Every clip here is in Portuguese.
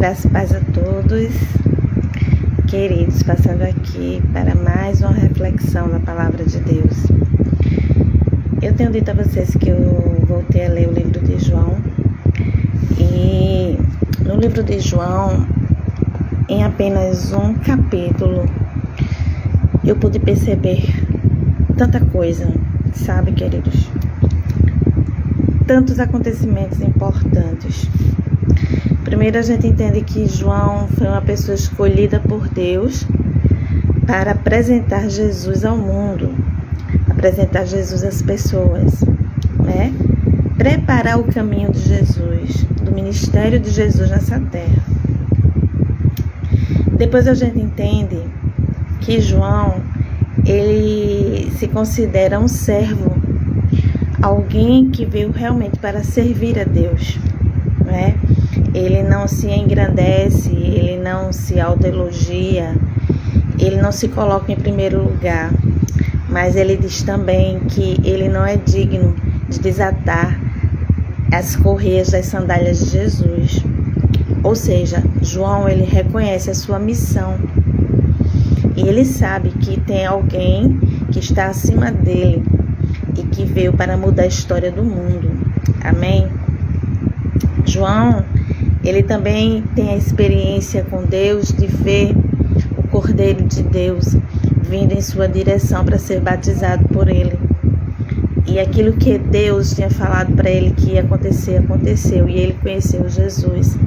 Graça e paz a todos, queridos, passando aqui para mais uma reflexão da Palavra de Deus. Eu tenho dito a vocês que eu voltei a ler o livro de João, e no livro de João, em apenas um capítulo, eu pude perceber tanta coisa, sabe, queridos? Tantos acontecimentos importantes. Primeiro, a gente entende que João foi uma pessoa escolhida por Deus para apresentar Jesus ao mundo, apresentar Jesus às pessoas, né? Preparar o caminho de Jesus, do ministério de Jesus nessa terra. Depois a gente entende que João, ele se considera um servo, alguém que veio realmente para servir a Deus, né? Ele não se engrandece, ele não se autoelogia, ele não se coloca em primeiro lugar, mas ele diz também que ele não é digno de desatar as correias das sandálias de Jesus. Ou seja, João, ele reconhece a sua missão e ele sabe que tem alguém que está acima dele e que veio para mudar a história do mundo. Amém? João, ele também tem a experiência com Deus de ver o Cordeiro de Deus vindo em sua direção para ser batizado por ele. E aquilo que Deus tinha falado para ele que ia acontecer, aconteceu. E ele conheceu Jesus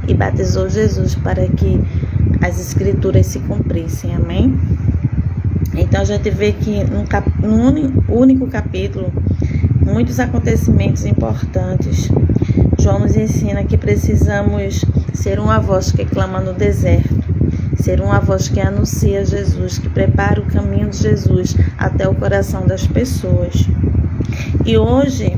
e batizou Jesus para que as Escrituras se cumprissem. Amém? Então a gente vê que num único capítulo, muitos acontecimentos importantes. João nos ensina que precisamos ser uma voz que clama no deserto, ser uma voz que anuncia Jesus, que prepara o caminho de Jesus até o coração das pessoas. E hoje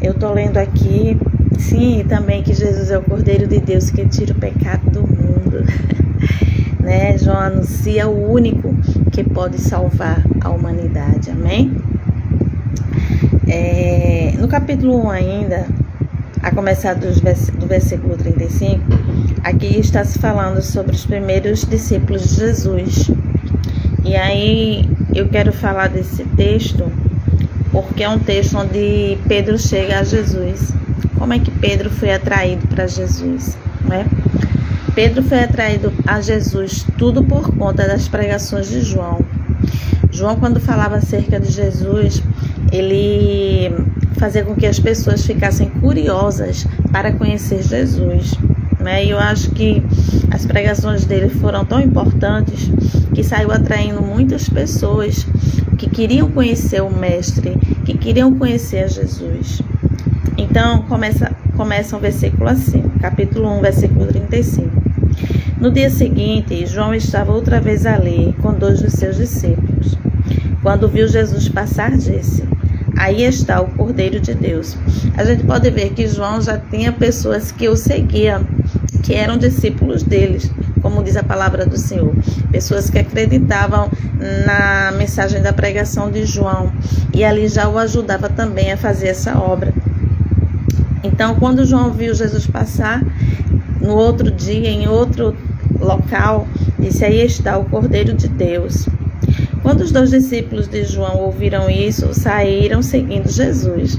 eu estou lendo aqui, sim, também que Jesus é o Cordeiro de Deus que tira o pecado do mundo. Né? João anuncia o único que pode salvar a humanidade. Amém? No capítulo 1 ainda, a começar do versículo 35, aqui está se falando sobre os primeiros discípulos de Jesus. E aí eu quero falar desse texto porque é um texto onde Pedro chega a Jesus. Como é que Pedro foi atraído para Jesus, né? Pedro foi atraído a Jesus tudo por conta das pregações de João. João, quando falava acerca de Jesus, ele fazia com que as pessoas ficassem curiosas para conhecer Jesus, né? E eu acho que as pregações dele foram tão importantes que saiu atraindo muitas pessoas que queriam conhecer o Mestre, que queriam conhecer a Jesus. Então, começa o versículo assim, capítulo 1, versículo 35. No dia seguinte, João estava outra vez ali com 2 dos seus discípulos. Quando viu Jesus passar, disse: aí está o Cordeiro de Deus. A gente pode ver que João já tinha pessoas que o seguiam, que eram discípulos deles, como diz a palavra do Senhor. Pessoas que acreditavam na mensagem da pregação de João e ali já o ajudava também a fazer essa obra. Então, quando João viu Jesus passar, no outro dia, em outro local, disse: aí está o Cordeiro de Deus. Quando os 2 discípulos de João ouviram isso, saíram seguindo Jesus.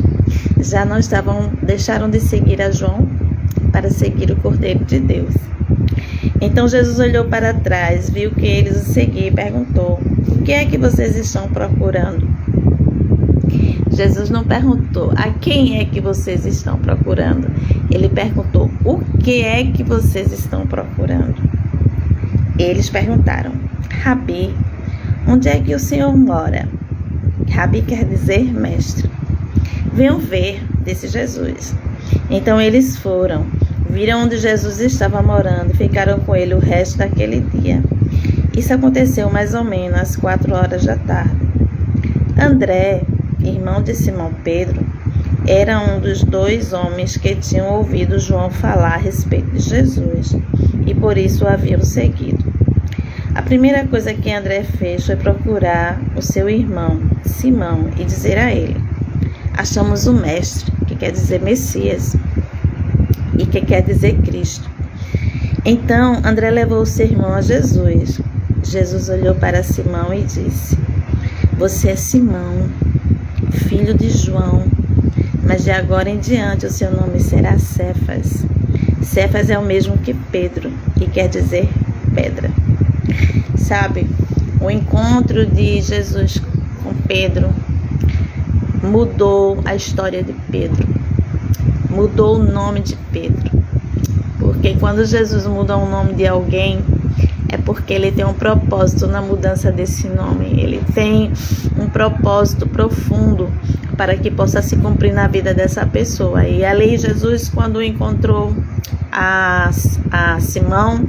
Já não deixaram de seguir a João para seguir o Cordeiro de Deus. Então Jesus olhou para trás, viu que eles o seguiam e perguntou: o que é que vocês estão procurando? Jesus não perguntou a quem é que vocês estão procurando. Ele perguntou: o que é que vocês estão procurando? Eles perguntaram: Rabi, onde é que o Senhor mora? Rabi quer dizer mestre. Venham ver, disse Jesus. Então eles foram, viram onde Jesus estava morando e ficaram com ele o resto daquele dia. Isso aconteceu mais ou menos às 4 da tarde. André, irmão de Simão Pedro, era um dos 2 homens que tinham ouvido João falar a respeito de Jesus e por isso o haviam seguido. A primeira coisa que André fez foi procurar o seu irmão, Simão, e dizer a ele: achamos o Mestre, que quer dizer Messias, e que quer dizer Cristo. Então André levou o sermão a Jesus. Jesus olhou para Simão e disse: você é Simão, filho de João, mas de agora em diante o seu nome será Cefas. Cefas é o mesmo que Pedro e quer dizer pedra. Sabe, o encontro de Jesus com Pedro mudou a história de Pedro, mudou o nome de Pedro. Porque quando Jesus muda o nome de alguém, é porque ele tem um propósito na mudança desse nome. Ele tem um propósito profundo para que possa se cumprir na vida dessa pessoa. E ali Jesus, quando encontrou a Simão,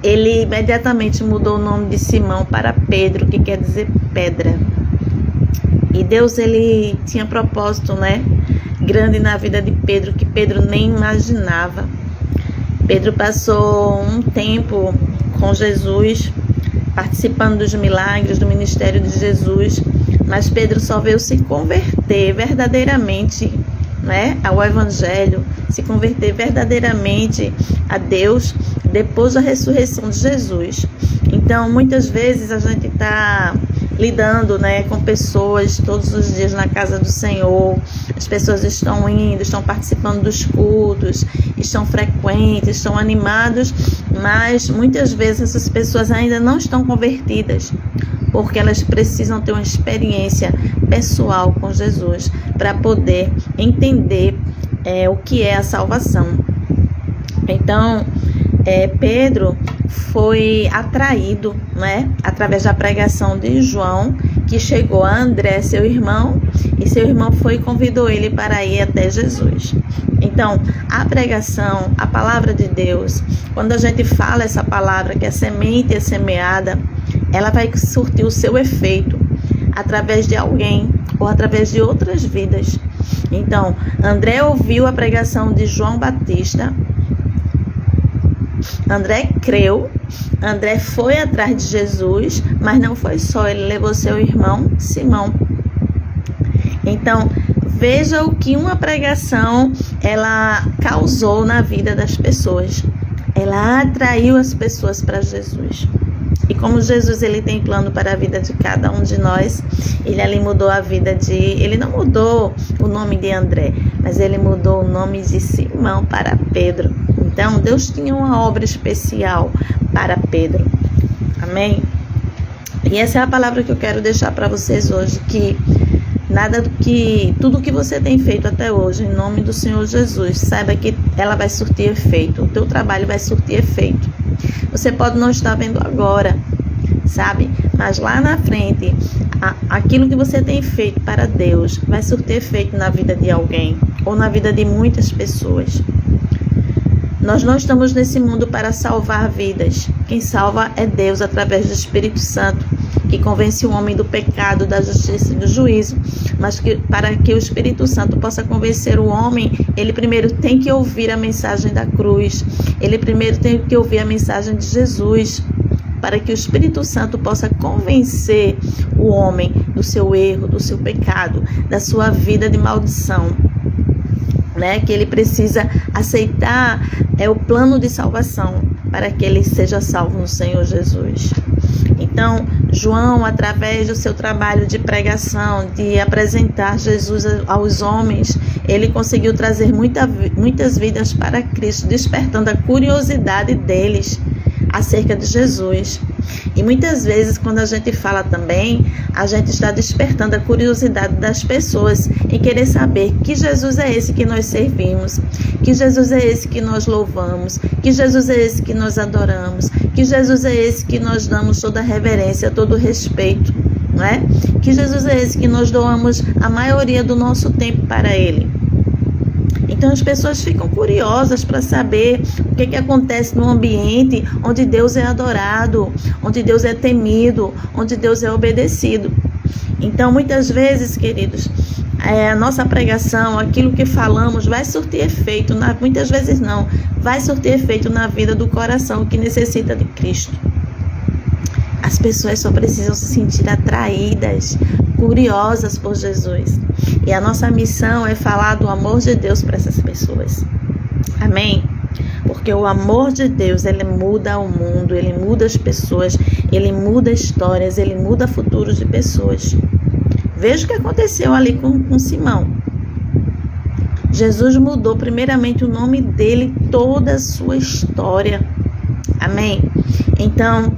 ele imediatamente mudou o nome de Simão para Pedro, que quer dizer pedra. E Deus, ele tinha propósito, grande na vida de Pedro, que Pedro nem imaginava. Pedro passou um tempo com Jesus, participando dos milagres do ministério de Jesus, mas Pedro só veio se converter verdadeiramente, ao Evangelho, se converter verdadeiramente a Deus depois da ressurreição de Jesus. Então, muitas vezes a gente está lidando, com pessoas todos os dias na casa do Senhor. As pessoas estão indo, estão participando dos cultos, estão frequentes, estão animados, mas muitas vezes essas pessoas ainda não estão convertidas, porque elas precisam ter uma experiência pessoal com Jesus para poder entender o que é a salvação. Então, Pedro foi atraído, através da pregação de João, que chegou a André, seu irmão, e seu irmão foi e convidou ele para ir até Jesus. Então, a pregação, a palavra de Deus, quando a gente fala essa palavra, que a semente é semeada, ela vai surtir o seu efeito através de alguém ou através de outras vidas. Então, André ouviu a pregação de João Batista, André creu, André foi atrás de Jesus, mas não foi só, ele levou seu irmão Simão. Então, veja o que uma pregação ela causou na vida das pessoas. Ela atraiu as pessoas para Jesus. E como Jesus ele tem plano para a vida de cada um de nós, ele ali mudou a vida de... Ele não mudou o nome de André, mas ele mudou o nome de Simão para Pedro. Então, Deus tinha uma obra especial para Pedro. Amém? E essa é a palavra que eu quero deixar para vocês hoje, que tudo que você tem feito até hoje, em nome do Senhor Jesus, saiba que ela vai surtir efeito, o teu trabalho vai surtir efeito. Você pode não estar vendo agora, sabe? Mas lá na frente, aquilo que você tem feito para Deus vai surtir efeito na vida de alguém, ou na vida de muitas pessoas. Nós não estamos nesse mundo para salvar vidas. Quem salva é Deus através do Espírito Santo, que convence o homem do pecado, da justiça e do juízo. Mas para que o Espírito Santo possa convencer o homem, ele primeiro tem que ouvir a mensagem da cruz. Ele primeiro tem que ouvir a mensagem de Jesus, para que o Espírito Santo possa convencer o homem do seu erro, do seu pecado, da sua vida de maldição. Que ele precisa aceitar o plano de salvação para que ele seja salvo no Senhor Jesus. Então, João, através do seu trabalho de pregação, de apresentar Jesus aos homens, ele conseguiu trazer muitas vidas para Cristo, despertando a curiosidade deles acerca de Jesus. E muitas vezes, quando a gente fala também, a gente está despertando a curiosidade das pessoas em querer saber que Jesus é esse que nós servimos, que Jesus é esse que nós louvamos, que Jesus é esse que nós adoramos, que Jesus é esse que nós damos toda a reverência, todo o respeito, Que Jesus é esse que nós doamos a maioria do nosso tempo para Ele. Então as pessoas ficam curiosas para saber o que acontece no ambiente onde Deus é adorado, onde Deus é temido, onde Deus é obedecido. Então muitas vezes, queridos, a nossa pregação, aquilo que falamos vai surtir efeito, muitas vezes não, vai surtir efeito na vida do coração que necessita de Cristo. As pessoas só precisam se sentir atraídas, curiosas por Jesus. E a nossa missão é falar do amor de Deus para essas pessoas. Amém? Porque o amor de Deus, ele muda o mundo, ele muda as pessoas, ele muda histórias, ele muda futuros de pessoas. Veja o que aconteceu ali com Simão. Jesus mudou primeiramente o nome dele, toda a sua história. Amém? Então,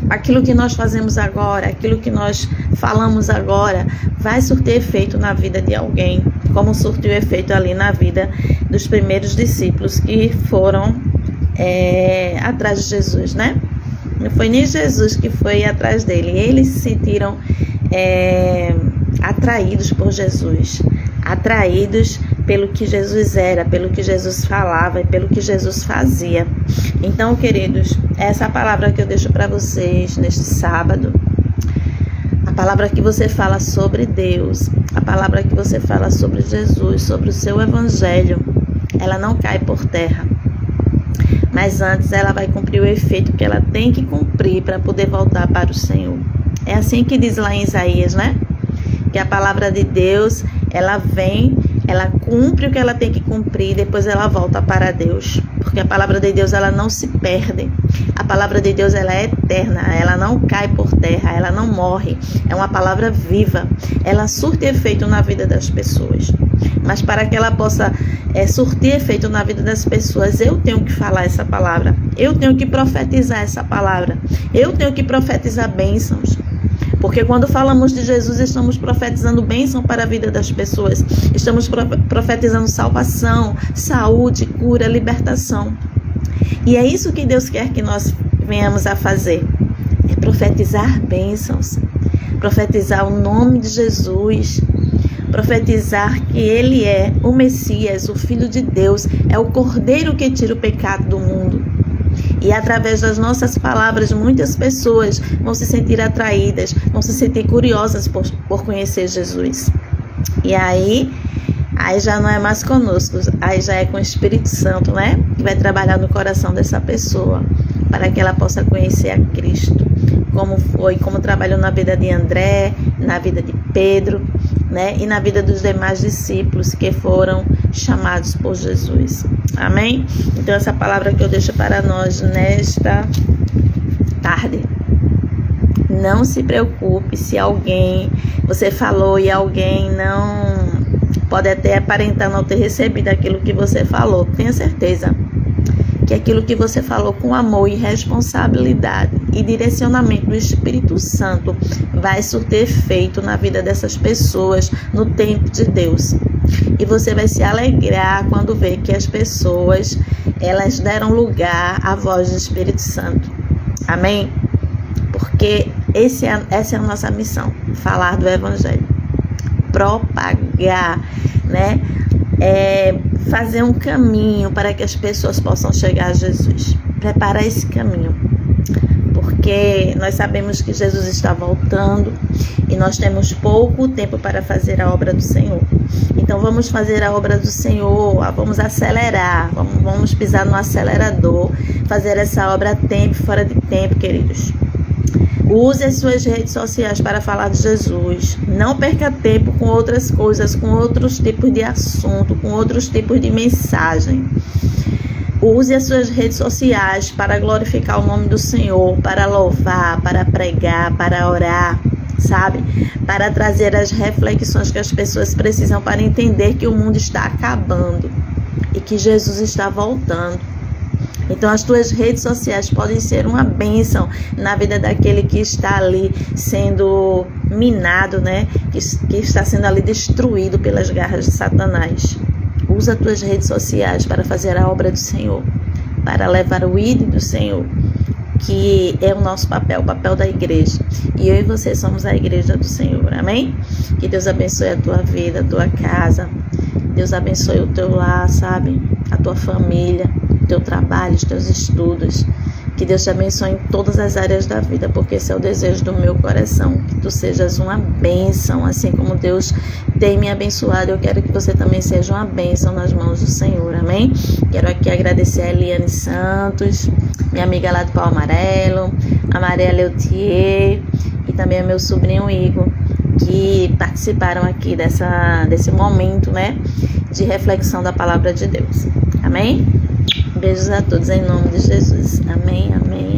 aquilo que nós fazemos agora, aquilo que nós falamos agora, vai surtir efeito na vida de alguém, como surtiu efeito ali na vida dos primeiros discípulos que foram atrás de Jesus, né? Não foi nem Jesus que foi atrás dele, eles se sentiram atraídos por Jesus, atraídos pelo que Jesus era, pelo que Jesus falava e pelo que Jesus fazia. Então, queridos, essa palavra que eu deixo para vocês neste sábado, a palavra que você fala sobre Deus, a palavra que você fala sobre Jesus, sobre o seu evangelho, ela não cai por terra, mas antes ela vai cumprir o efeito que ela tem que cumprir para poder voltar para o Senhor. É assim que diz lá em Isaías, né? Que a palavra de Deus, ela vem, ela cumpre o que ela tem que cumprir e depois ela volta para Deus. Porque a palavra de Deus, ela não se perde. A palavra de Deus, ela é eterna, ela não cai por terra, ela não morre. É uma palavra viva, ela surte efeito na vida das pessoas. Mas para que ela possa surtir efeito na vida das pessoas, eu tenho que falar essa palavra, eu tenho que profetizar essa palavra, eu tenho que profetizar bênçãos. Porque quando falamos de Jesus, estamos profetizando bênção para a vida das pessoas. Estamos profetizando salvação, saúde, cura, libertação. E é isso que Deus quer que nós venhamos a fazer. É profetizar bênçãos. Profetizar o nome de Jesus. Profetizar que Ele é o Messias, o Filho de Deus. É o Cordeiro que tira o pecado do mundo. E através das nossas palavras, muitas pessoas vão se sentir atraídas, vão se sentir curiosas por conhecer Jesus. E aí já não é mais conosco, aí já é com o Espírito Santo, né? Que vai trabalhar no coração dessa pessoa, para que ela possa conhecer a Cristo. Como trabalhou na vida de André, na vida de Pedro, né? E na vida dos demais discípulos que foram chamados por Jesus. Amém? Então essa palavra que eu deixo para nós nesta tarde. Não se preocupe se você falou e alguém não pode até aparentar não ter recebido aquilo que você falou. Tenha certeza que aquilo que você falou com amor e responsabilidade e direcionamento do Espírito Santo vai surtir efeito na vida dessas pessoas no tempo de Deus. E você vai se alegrar quando ver que as pessoas, elas deram lugar à voz do Espírito Santo. Amém? Porque essa é a nossa missão, falar do Evangelho. Propagar, né? Fazer um caminho para que as pessoas possam chegar a Jesus. Preparar esse caminho. Porque nós sabemos que Jesus está voltando e nós temos pouco tempo para fazer a obra do Senhor. Então vamos fazer a obra do Senhor, vamos acelerar, vamos pisar no acelerador, fazer essa obra a tempo e fora de tempo, queridos. Use as suas redes sociais para falar de Jesus. Não perca tempo com outras coisas, com outros tipos de assunto, com outros tipos de mensagem. Use as suas redes sociais para glorificar o nome do Senhor, para louvar, para pregar, para orar, sabe? Para trazer as reflexões que as pessoas precisam para entender que o mundo está acabando e que Jesus está voltando. Então as tuas redes sociais podem ser uma bênção na vida daquele que está ali sendo minado, né? Que está sendo ali destruído pelas garras de Satanás. Usa as tuas redes sociais para fazer a obra do Senhor, para levar o ídolo do Senhor, que é o nosso papel, o papel da igreja. E eu e você somos a igreja do Senhor, amém? Que Deus abençoe a tua vida, a tua casa. Deus abençoe o teu lar, sabe? A tua família, o teu trabalho, os teus estudos. Que Deus te abençoe em todas as áreas da vida, porque esse é o desejo do meu coração. Que tu sejas uma bênção, assim como Deus tem me abençoado. Eu quero que você também seja uma bênção nas mãos do Senhor, amém? Quero aqui agradecer a Eliane Santos, minha amiga lá do Pau Amarelo, a Maria Leutier e também o meu sobrinho Igor, que participaram aqui desse momento, né, de reflexão da palavra de Deus. Amém? Beijos a todos em nome de Jesus. Amém, amém.